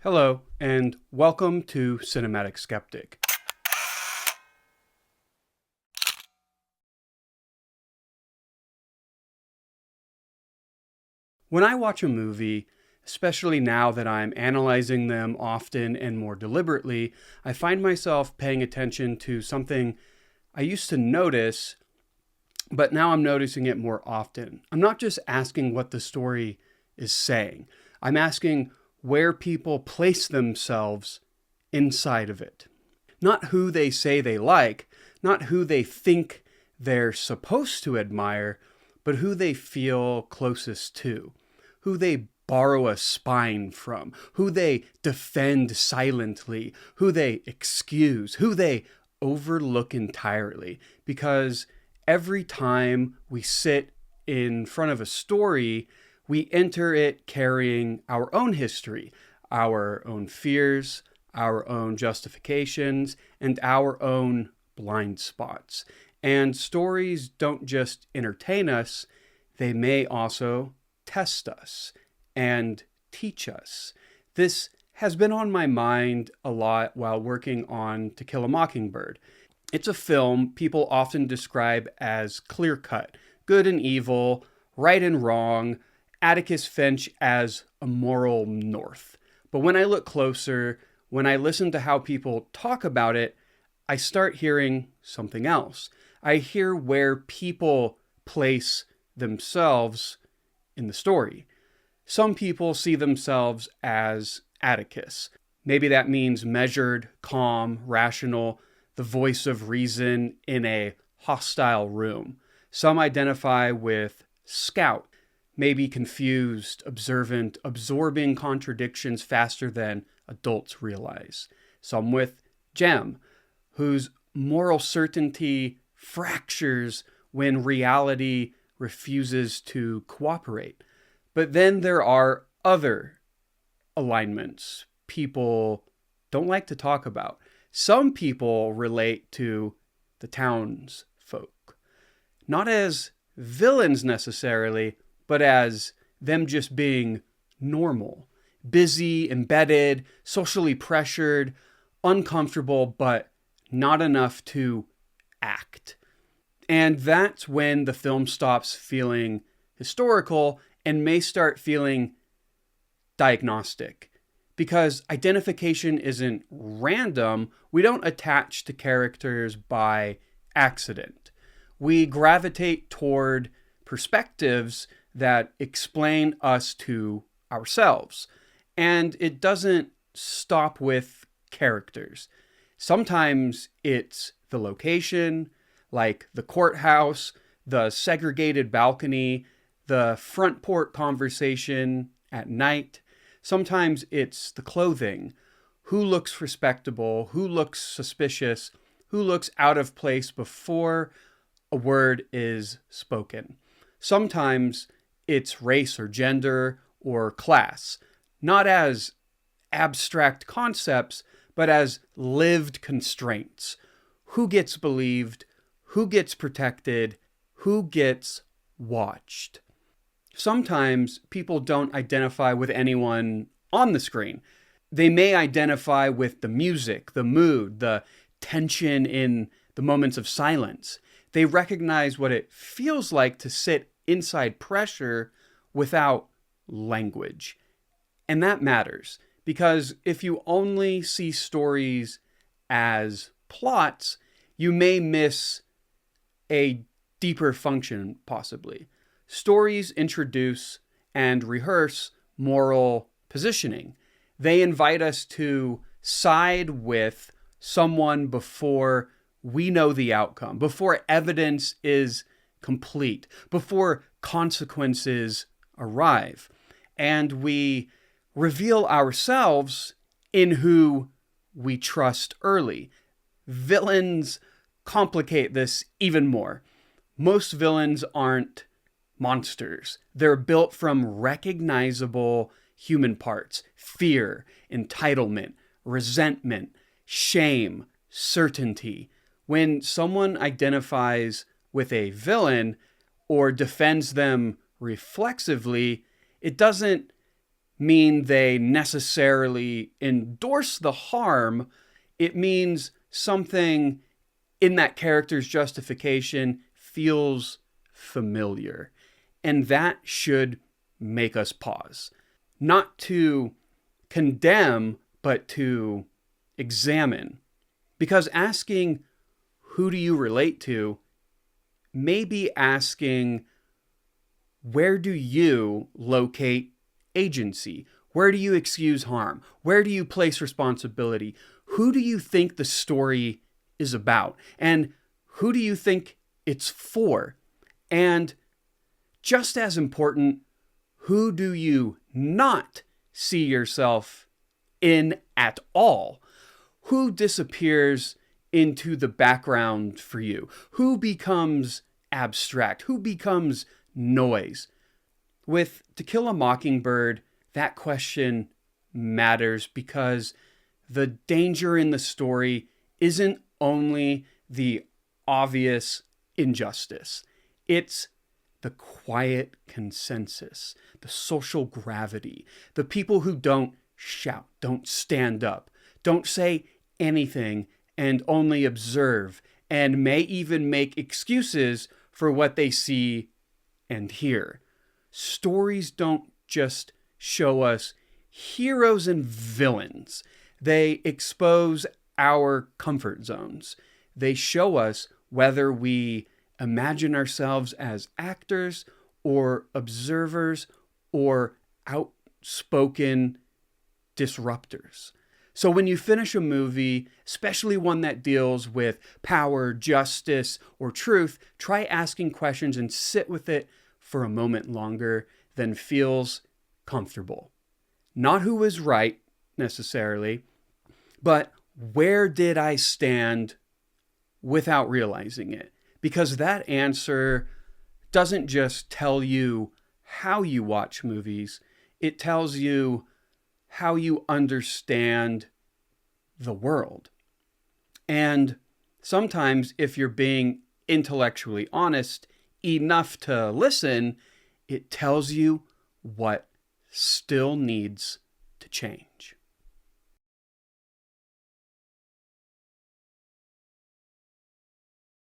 Hello, and welcome to Cinematic Skeptic. When I watch a movie, especially now that I'm analyzing them often and more deliberately, I find myself paying attention to something I used to notice, but now I'm noticing it more often. I'm not just asking what the story is saying. I'm asking where people place themselves inside of it. Not who they say they like, not who they think they're supposed to admire, but who they feel closest to, who they borrow a spine from, who they defend silently, who they excuse, who they overlook entirely. Because every time we sit in front of a story, we enter it carrying our own history, our own fears, our own justifications, and our own blind spots. And stories don't just entertain us, they may also test us and teach us. This has been on my mind a lot while working on To Kill a Mockingbird. It's a film people often describe as clear-cut, good and evil, right and wrong, Atticus Finch as a moral north. But when I look closer, when I listen to how people talk about it, I start hearing something else. I hear where people place themselves in the story. Some people see themselves as Atticus. Maybe that means measured, calm, rational, the voice of reason in a hostile room. Some identify with Scout, maybe confused, observant, absorbing contradictions faster than adults realize. Some with Jem, whose moral certainty fractures when reality refuses to cooperate. But then there are other alignments people don't like to talk about. Some people relate to the townsfolk, not as villains necessarily, but as them just being normal, busy, embedded, socially pressured, uncomfortable, but not enough to act. And that's when the film stops feeling historical and may start feeling diagnostic. Because identification isn't random, we don't attach to characters by accident. We gravitate toward perspectives that explain us to ourselves. And it doesn't stop with characters. Sometimes it's the location, like the courthouse, the segregated balcony, the front porch conversation at night. Sometimes it's the clothing. Who looks respectable? Who looks suspicious? Who looks out of place before a word is spoken? Sometimes it's race or gender or class, not as abstract concepts, but as lived constraints. Who gets believed? Who gets protected? Who gets watched? Sometimes people don't identify with anyone on the screen. They may identify with the music, the mood, the tension in the moments of silence. They recognize what it feels like to sit inside pressure without language. And that matters, because if you only see stories as plots, you may miss a deeper function, possibly. Stories introduce and rehearse moral positioning. They invite us to side with someone before we know the outcome, before evidence is complete, before consequences arrive. And we reveal ourselves in who we trust early. Villains complicate this even more. Most villains aren't monsters. They're built from recognizable human parts: fear, entitlement, resentment, shame, certainty. When someone identifies with a villain or defends them reflexively, it doesn't mean they necessarily endorse the harm. It means something in that character's justification feels familiar. And that should make us pause. Not to condemn, but to examine. Because asking, who do you relate to, may be asking, where do you locate agency? Where do you excuse harm? Where do you place responsibility? Who do you think the story is about? And who do you think it's for? And just as important, who do you not see yourself in at all? Who disappears into the background for you? Who becomes abstract? Who becomes noise? With To Kill a Mockingbird, that question matters because the danger in the story isn't only the obvious injustice. It's the quiet consensus, the social gravity, the people who don't shout, don't stand up, don't say anything, and only observe, and may even make excuses for what they see and hear. Stories don't just show us heroes and villains. They expose our comfort zones. They show us whether we imagine ourselves as actors or observers or outspoken disruptors. So when you finish a movie, especially one that deals with power, justice, or truth, try asking questions and sit with it for a moment longer than feels comfortable. Not who is right, necessarily, but where did I stand without realizing it? Because that answer doesn't just tell you how you watch movies, it tells you how you understand the world. And sometimes, if you're being intellectually honest enough to listen, it tells you what still needs to change.